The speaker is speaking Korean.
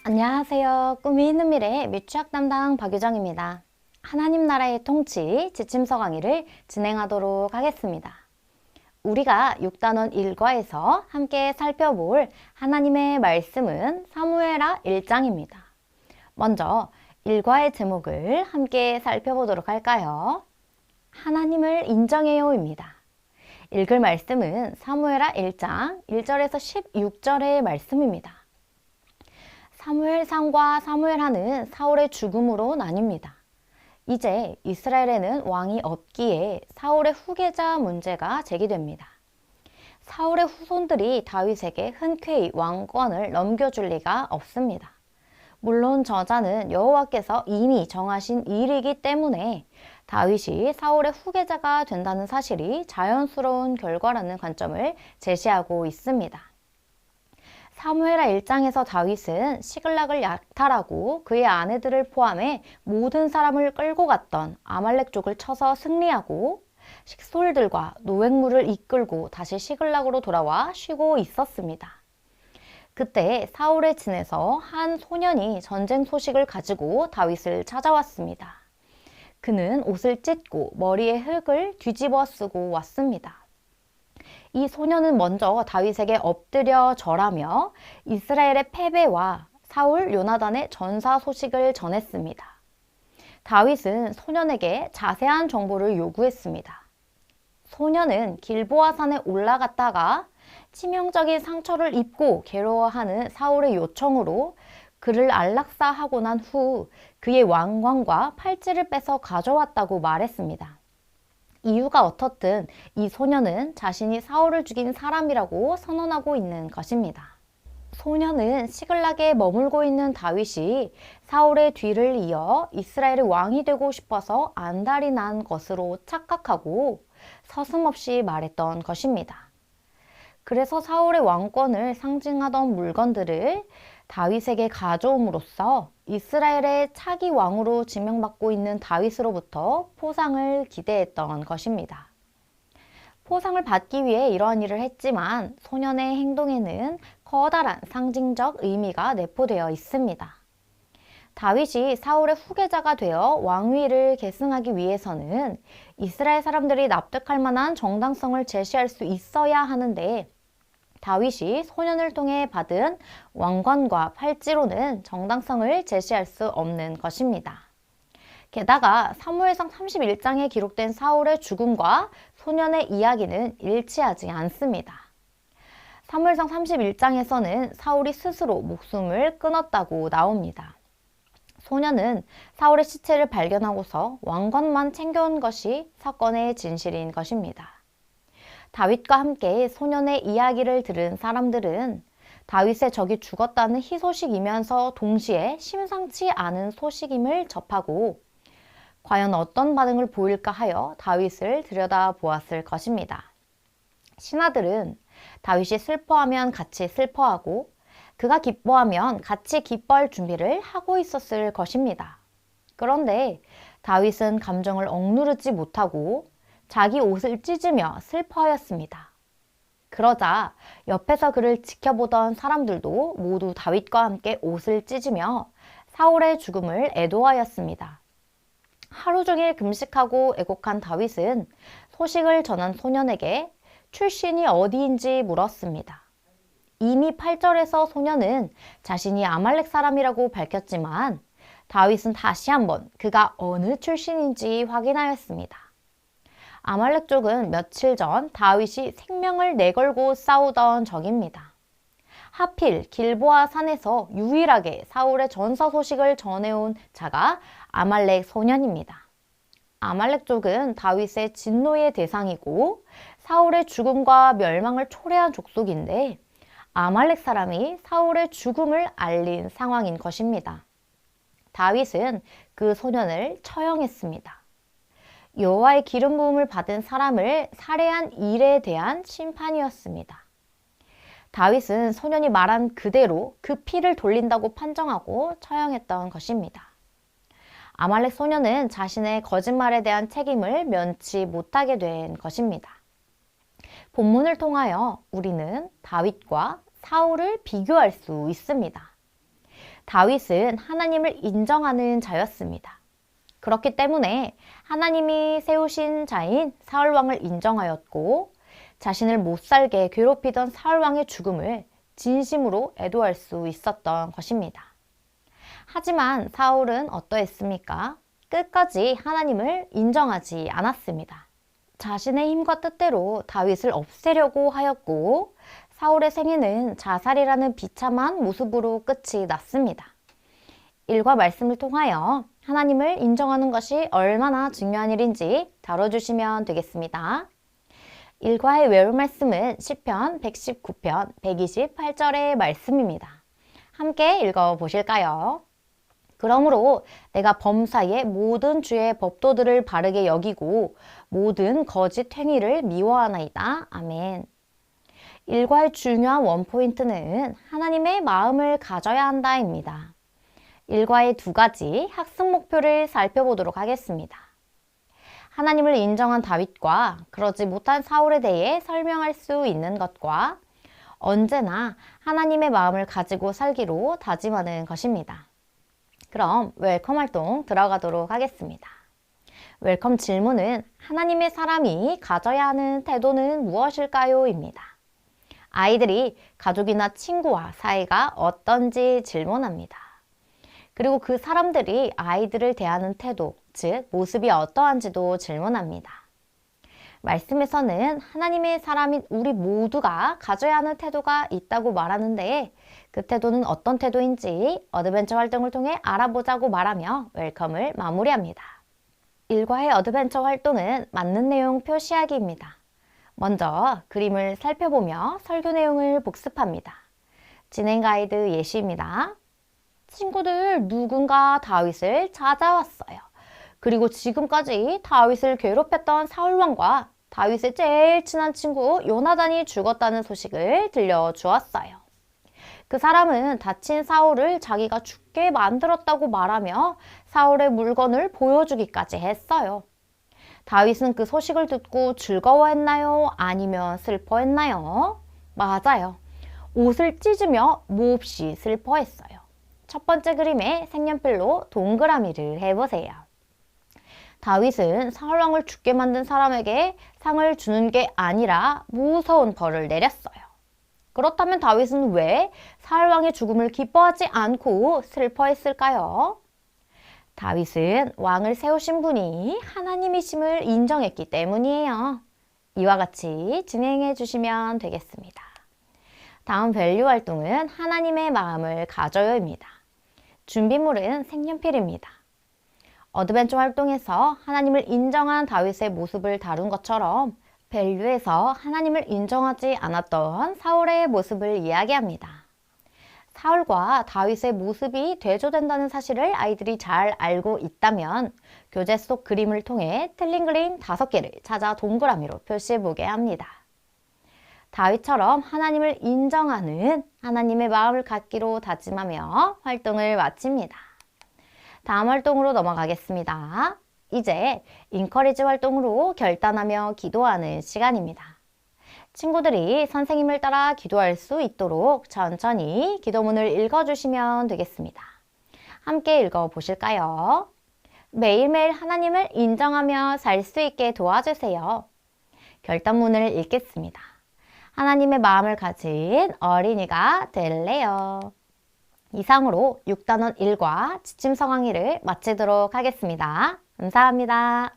안녕하세요. 꿈이 있는 미래 미취학 담당 박유정입니다. 하나님 나라의 통치 지침서 강의를 진행하도록 하겠습니다. 우리가 6단원 1과에서 함께 살펴볼 하나님의 말씀은 사무엘하 1장입니다. 먼저 1과의 제목을 함께 살펴보도록 할까요? 하나님을 인정해요입니다. 읽을 말씀은 사무엘하 1장 1절에서 16절의 말씀입니다. 사무엘상과 사무엘하는 사울의 죽음으로 나뉩니다. 이제 이스라엘에는 왕이 없기에 사울의 후계자 문제가 제기됩니다. 사울의 후손들이 다윗에게 흔쾌히 왕권을 넘겨줄 리가 없습니다. 물론 저자는 여호와께서 이미 정하신 일이기 때문에 다윗이 사울의 후계자가 된다는 사실이 자연스러운 결과라는 관점을 제시하고 있습니다. 사무엘하 1장에서 다윗은 시글락을 약탈하고 그의 아내들을 포함해 모든 사람을 끌고 갔던 아말렉족을 쳐서 승리하고 식솔들과 노획물을 이끌고 다시 시글락으로 돌아와 쉬고 있었습니다. 그때 사울의 진에서 한 소년이 전쟁 소식을 가지고 다윗을 찾아왔습니다. 그는 옷을 찢고 머리에 흙을 뒤집어 쓰고 왔습니다. 이 소년은 먼저 다윗에게 엎드려 절하며 이스라엘의 패배와 사울 요나단의 전사 소식을 전했습니다. 다윗은 소년에게 자세한 정보를 요구했습니다. 소년은 길보아산에 올라갔다가 치명적인 상처를 입고 괴로워하는 사울의 요청으로 그를 안락사하고 난 후 그의 왕관과 팔찌를 뺏어 가져왔다고 말했습니다. 이유가 어떻든 이 소년은 자신이 사울을 죽인 사람이라고 선언하고 있는 것입니다. 소년은 시글락에 머물고 있는 다윗이 사울의 뒤를 이어 이스라엘의 왕이 되고 싶어서 안달이 난 것으로 착각하고 서슴없이 말했던 것입니다. 그래서 사울의 왕권을 상징하던 물건들을 다윗에게 가져옴으로써 이스라엘의 차기 왕으로 지명받고 있는 다윗으로부터 포상을 기대했던 것입니다. 포상을 받기 위해 이러한 일을 했지만 소년의 행동에는 커다란 상징적 의미가 내포되어 있습니다. 다윗이 사울의 후계자가 되어 왕위를 계승하기 위해서는 이스라엘 사람들이 납득할 만한 정당성을 제시할 수 있어야 하는데 다윗이 소년을 통해 받은 왕관과 팔찌로는 정당성을 제시할 수 없는 것입니다. 게다가 사무엘상 31장에 기록된 사울의 죽음과 소년의 이야기는 일치하지 않습니다. 사무엘상 31장에서는 사울이 스스로 목숨을 끊었다고 나옵니다. 소년은 사울의 시체를 발견하고서 왕관만 챙겨온 것이 사건의 진실인 것입니다. 다윗과 함께 소년의 이야기를 들은 사람들은 다윗의 적이 죽었다는 희소식이면서 동시에 심상치 않은 소식임을 접하고 과연 어떤 반응을 보일까 하여 다윗을 들여다보았을 것입니다. 신하들은 다윗이 슬퍼하면 같이 슬퍼하고 그가 기뻐하면 같이 기뻐할 준비를 하고 있었을 것입니다. 그런데 다윗은 감정을 억누르지 못하고 자기 옷을 찢으며 슬퍼하였습니다. 그러자 옆에서 그를 지켜보던 사람들도 모두 다윗과 함께 옷을 찢으며 사울의 죽음을 애도하였습니다. 하루 종일 금식하고 애곡한 다윗은 소식을 전한 소년에게 출신이 어디인지 물었습니다. 이미 8절에서 소년은 자신이 아말렉 사람이라고 밝혔지만 다윗은 다시 한번 그가 어느 출신인지 확인하였습니다. 아말렉족은 며칠 전 다윗이 생명을 내걸고 싸우던 적입니다. 하필 길보아 산에서 유일하게 사울의 전사 소식을 전해온 자가 아말렉 소년입니다. 아말렉족은 다윗의 진노의 대상이고 사울의 죽음과 멸망을 초래한 족속인데 아말렉 사람이 사울의 죽음을 알린 상황인 것입니다. 다윗은 그 소년을 처형했습니다. 여호와의 기름 부음을 받은 사람을 살해한 일에 대한 심판이었습니다. 다윗은 소년이 말한 그대로 그 피를 돌린다고 판정하고 처형했던 것입니다. 아말렉 소년은 자신의 거짓말에 대한 책임을 면치 못하게 된 것입니다. 본문을 통하여 우리는 다윗과 사울을 비교할 수 있습니다. 다윗은 하나님을 인정하는 자였습니다. 그렇기 때문에 하나님이 세우신 자인 사울 왕을 인정하였고 자신을 못살게 괴롭히던 사울 왕의 죽음을 진심으로 애도할 수 있었던 것입니다. 하지만 사울은 어떠했습니까? 끝까지 하나님을 인정하지 않았습니다. 자신의 힘과 뜻대로 다윗을 없애려고 하였고 사울의 생애는 자살이라는 비참한 모습으로 끝이 났습니다. 일과 말씀을 통하여 하나님을 인정하는 것이 얼마나 중요한 일인지 다뤄주시면 되겠습니다. 일과의 외울 말씀은 시편 119편 128절의 말씀입니다. 함께 읽어보실까요? 그러므로 내가 범사의 모든 주의 법도들을 바르게 여기고 모든 거짓 행위를 미워하나이다. 아멘. 일과의 중요한 원포인트는 하나님의 마음을 가져야 한다입니다. 일과의 두 가지 학습 목표를 살펴보도록 하겠습니다. 하나님을 인정한 다윗과 그러지 못한 사울에 대해 설명할 수 있는 것과 언제나 하나님의 마음을 가지고 살기로 다짐하는 것입니다. 그럼 웰컴 활동 들어가도록 하겠습니다. 웰컴 질문은 하나님의 사람이 가져야 하는 태도는 무엇일까요? 입니다. 아이들이 가족이나 친구와 사이가 어떤지 질문합니다. 그리고 그 사람들이 아이들을 대하는 태도, 즉 모습이 어떠한지도 질문합니다. 말씀에서는 하나님의 사람인 우리 모두가 가져야 하는 태도가 있다고 말하는데 그 태도는 어떤 태도인지 어드벤처 활동을 통해 알아보자고 말하며 웰컴을 마무리합니다. 일과의 어드벤처 활동은 맞는 내용 표시하기입니다. 먼저 그림을 살펴보며 설교 내용을 복습합니다. 진행 가이드 예시입니다. 친구들, 누군가 다윗을 찾아왔어요. 그리고 지금까지 다윗을 괴롭혔던 사울왕과 다윗의 제일 친한 친구 요나단이 죽었다는 소식을 들려주었어요. 그 사람은 다친 사울을 자기가 죽게 만들었다고 말하며 사울의 물건을 보여주기까지 했어요. 다윗은 그 소식을 듣고 즐거워했나요? 아니면 슬퍼했나요? 맞아요. 옷을 찢으며 몹시 슬퍼했어요. 첫 번째 그림의 색연필로 동그라미를 해보세요. 다윗은 사울왕을 죽게 만든 사람에게 상을 주는 게 아니라 무서운 벌을 내렸어요. 그렇다면 다윗은 왜 사울왕의 죽음을 기뻐하지 않고 슬퍼했을까요? 다윗은 왕을 세우신 분이 하나님이심을 인정했기 때문이에요. 이와 같이 진행해 주시면 되겠습니다. 다음 밸류 활동은 하나님의 마음을 가져요입니다. 준비물은 색연필입니다. 어드벤처 활동에서 하나님을 인정한 다윗의 모습을 다룬 것처럼 밸류에서 하나님을 인정하지 않았던 사울의 모습을 이야기합니다. 사울과 다윗의 모습이 대조된다는 사실을 아이들이 잘 알고 있다면 교재 속 그림을 통해 틀린 그림 5개를 찾아 동그라미로 표시해보게 합니다. 다윗처럼 하나님을 인정하는 하나님의 마음을 갖기로 다짐하며 활동을 마칩니다. 다음 활동으로 넘어가겠습니다. 이제 인커리지 활동으로 결단하며 기도하는 시간입니다. 친구들이 선생님을 따라 기도할 수 있도록 천천히 기도문을 읽어주시면 되겠습니다. 함께 읽어보실까요? 매일매일 하나님을 인정하며 살 수 있게 도와주세요. 결단문을 읽겠습니다. 하나님의 마음을 가진 어린이가 될래요. 이상으로 6단원 1과 지침 성황리를 마치도록 하겠습니다. 감사합니다.